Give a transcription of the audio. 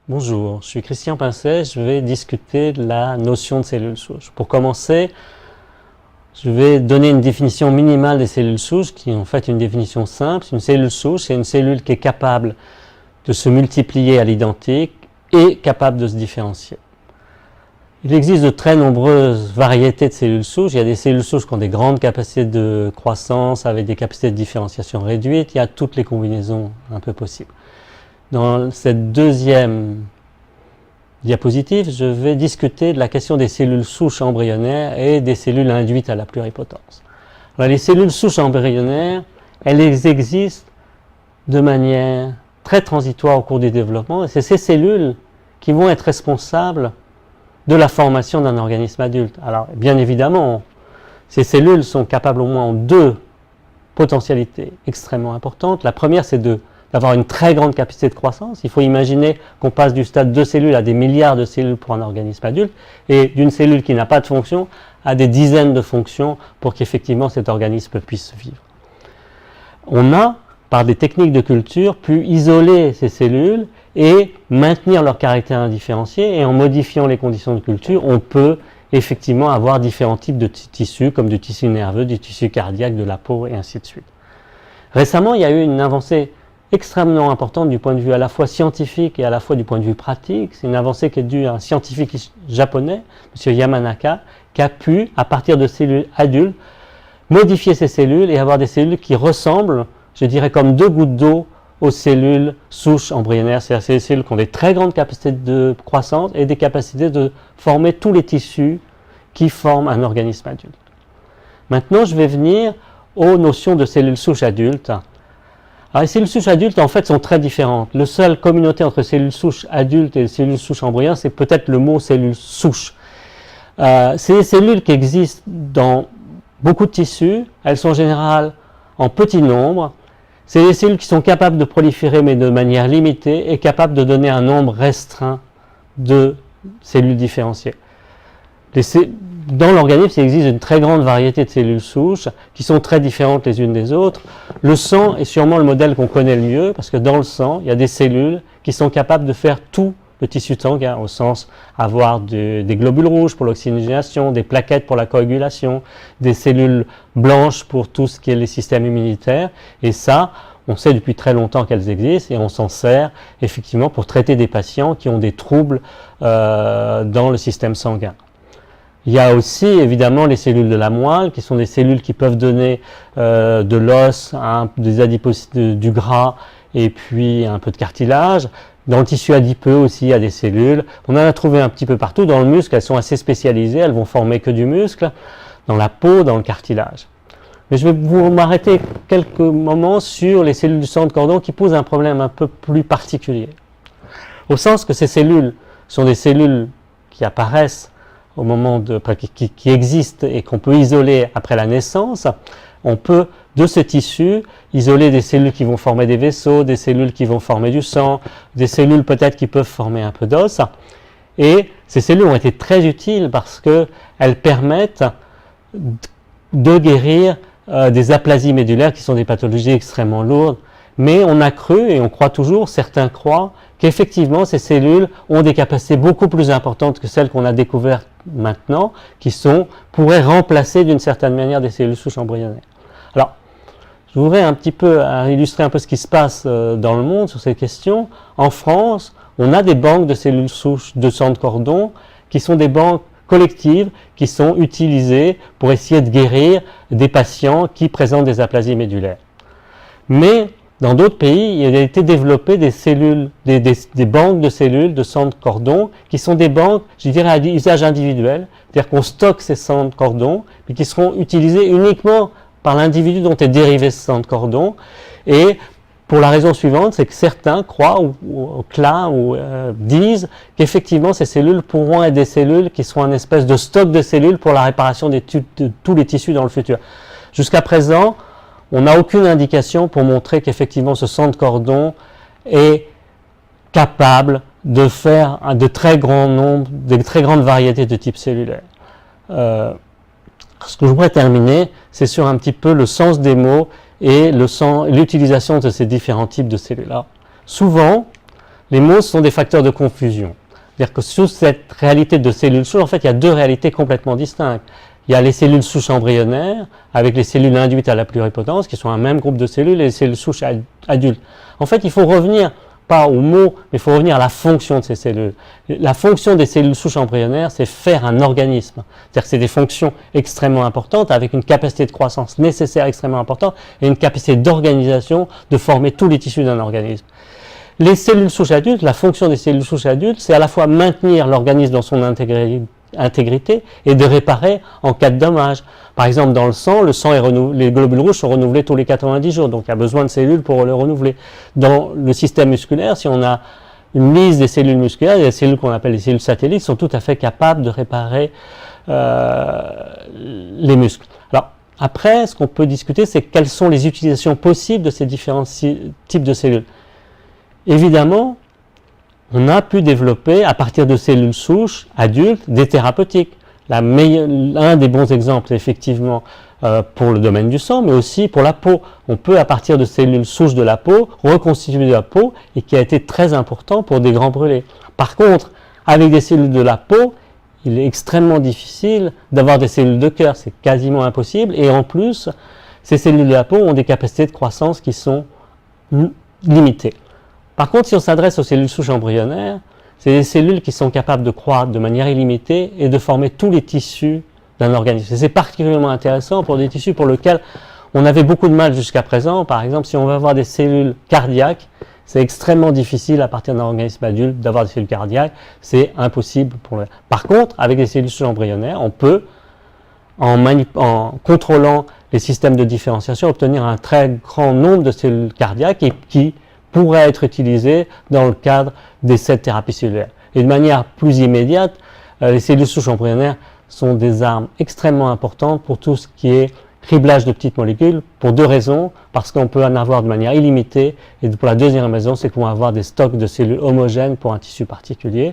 Bonjour, je suis Christian Pincet, je vais discuter de la notion de cellules souches. Pour commencer, je vais donner une définition minimale des cellules souches qui est en fait une définition simple. Une cellule souche, c'est une cellule qui est capable de se multiplier à l'identique et capable de se différencier. Il existe de très nombreuses variétés de cellules souches. Il y a des cellules souches qui ont des grandes capacités de croissance avec des capacités de différenciation réduites. Il y a toutes les combinaisons un peu possibles. Dans cette deuxième diapositive, je vais discuter de la question des cellules souches embryonnaires et des cellules induites à la pluripotence. Alors, les cellules souches embryonnaires, elles existent de manière très transitoire au cours du développement, et c'est ces cellules qui vont être responsables de la formation d'un organisme adulte. Alors, bien évidemment, ces cellules sont capables au moins en deux potentialités extrêmement importantes. La première, c'est d'avoir une très grande capacité de croissance. Il faut imaginer qu'on passe du stade de cellules à des milliards de cellules pour un organisme adulte, et d'une cellule qui n'a pas de fonction à des dizaines de fonctions pour qu'effectivement cet organisme puisse vivre. On a, par des techniques de culture, pu isoler ces cellules et maintenir leur caractère indifférencié, et en modifiant les conditions de culture, on peut effectivement avoir différents types de tissus, comme du tissu nerveux, du tissu cardiaque, de la peau, et ainsi de suite. Récemment, il y a eu une avancée extrêmement importante du point de vue à la fois scientifique et à la fois du point de vue pratique. C'est une avancée qui est due à un scientifique japonais, M. Yamanaka, qui a pu, à partir de cellules adultes, modifier ces cellules et avoir des cellules qui ressemblent, je dirais, comme deux gouttes d'eau aux cellules souches embryonnaires. C'est-à-dire ces cellules qui ont des très grandes capacités de croissance et des capacités de former tous les tissus qui forment un organisme adulte. Maintenant, je vais venir aux notions de cellules souches adultes. Alors, les cellules souches adultes, en fait, sont très différentes. La seule communauté entre cellules souches adultes et cellules souches embryonnaires, c'est peut-être le mot cellules souches. C'est des cellules qui existent dans beaucoup de tissus. Elles sont en général en petit nombre. C'est des cellules qui sont capables de proliférer, mais de manière limitée, et capables de donner un nombre restreint de cellules différenciées. Dans l'organisme, il existe une très grande variété de cellules souches qui sont très différentes les unes des autres. Le sang est sûrement le modèle qu'on connaît le mieux, parce que dans le sang, il y a des cellules qui sont capables de faire tout le tissu sanguin, au sens avoir des globules rouges pour l'oxygénation, des plaquettes pour la coagulation, des cellules blanches pour tout ce qui est les systèmes immunitaires. Et ça, on sait depuis très longtemps qu'elles existent, et on s'en sert effectivement pour traiter des patients qui ont des troubles dans le système sanguin. Il y a aussi évidemment les cellules de la moelle, qui sont des cellules qui peuvent donner de l'os, des adipocytes, du gras, et puis un peu de cartilage. Dans le tissu adipeux aussi, il y a des cellules. On en a trouvé un petit peu partout. Dans le muscle, elles sont assez spécialisées, elles vont former que du muscle. Dans la peau, dans le cartilage. Mais je vais m'arrêter quelques moments sur les cellules du sang de cordon qui posent un problème un peu plus particulier. Au sens que ces cellules sont des cellules qui apparaissent au moment qui existent et qu'on peut isoler après la naissance. On peut, de ce tissu, isoler des cellules qui vont former des vaisseaux, des cellules qui vont former du sang, des cellules peut-être qui peuvent former un peu d'os. Et ces cellules ont été très utiles parce qu'elles permettent de guérir des aplasies médulaires qui sont des pathologies extrêmement lourdes. Mais on a cru, et on croit toujours, certains croient, qu'effectivement ces cellules ont des capacités beaucoup plus importantes que celles qu'on a découvertes maintenant, qui pourraient remplacer d'une certaine manière des cellules souches embryonnaires. Alors, je voudrais un petit peu illustrer un peu ce qui se passe dans le monde sur ces questions. En France, on a des banques de cellules souches de sang de cordon qui sont des banques collectives qui sont utilisées pour essayer de guérir des patients qui présentent des aplasies médulaires. Mais dans d'autres pays, il a été développé des cellules, des banques de cellules de sang de cordon qui sont des banques, je dirais, à usage individuel, c'est-à-dire qu'on stocke ces sangs de cordon, mais qui seront utilisés uniquement par l'individu dont est dérivé ce sang de cordon. Et pour la raison suivante, c'est que certains croient ou disent qu'effectivement ces cellules pourront être des cellules qui seront un espèce de stock de cellules pour la réparation de tous les tissus dans le futur. Jusqu'à présent, on n'a aucune indication pour montrer qu'effectivement ce sang de cordon est capable de faire de très grands nombres, de très grandes variétés de types cellulaires. Ce que je voudrais terminer, c'est sur un petit peu le sens des mots et l'utilisation de ces différents types de cellules. Alors, souvent, Les mots sont des facteurs de confusion. C'est-à-dire que sous cette réalité de cellules souches, en fait, il y a deux réalités complètement distinctes. Il y a les cellules souches embryonnaires, avec les cellules induites à la pluripotence, qui sont un même groupe de cellules, et les cellules souches adultes. En fait, il faut revenir, pas au mot, mais il faut revenir à la fonction de ces cellules. La fonction des cellules souches embryonnaires, c'est faire un organisme. C'est-à-dire que c'est des fonctions extrêmement importantes, avec une capacité de croissance nécessaire extrêmement importante, et une capacité d'organisation, de former tous les tissus d'un organisme. Les cellules souches adultes, la fonction des cellules souches adultes, c'est à la fois maintenir l'organisme dans son intégrité et de réparer en cas de dommage. Par exemple, dans le sang est renouvelé, les globules rouges sont renouvelés tous les 90 jours, donc il y a besoin de cellules pour le renouveler. Dans le système musculaire, si on a une liste des cellules musculaires, les cellules qu'on appelle les cellules satellites sont tout à fait capables de réparer les muscles. Alors, après, ce qu'on peut discuter, c'est quelles sont les utilisations possibles de ces différents types de cellules. Évidemment, on a pu développer, à partir de cellules souches adultes, des thérapeutiques. Un des bons exemples, effectivement, pour le domaine du sang, mais aussi pour la peau. On peut, à partir de cellules souches de la peau, reconstituer de la peau, et qui a été très important pour des grands brûlés. Par contre, avec des cellules de la peau, il est extrêmement difficile d'avoir des cellules de cœur, c'est quasiment impossible, et en plus, ces cellules de la peau ont des capacités de croissance qui sont limitées. Par contre, si on s'adresse aux cellules souches embryonnaires, c'est des cellules qui sont capables de croître de manière illimitée et de former tous les tissus d'un organisme. Et c'est particulièrement intéressant pour des tissus pour lesquels on avait beaucoup de mal jusqu'à présent. Par exemple, si on veut avoir des cellules cardiaques, c'est extrêmement difficile à partir d'un organisme adulte d'avoir des cellules cardiaques. C'est impossible. Par contre, avec les cellules souches embryonnaires, on peut, en contrôlant les systèmes de différenciation, obtenir un très grand nombre de cellules cardiaques et qui pourrait être utilisé dans le cadre des 7 thérapies cellulaires. Et de manière plus immédiate, les cellules souches embryonnaires sont des armes extrêmement importantes pour tout ce qui est criblage de petites molécules, pour deux raisons, parce qu'on peut en avoir de manière illimitée, et pour la deuxième raison, c'est qu'on va avoir des stocks de cellules homogènes pour un tissu particulier.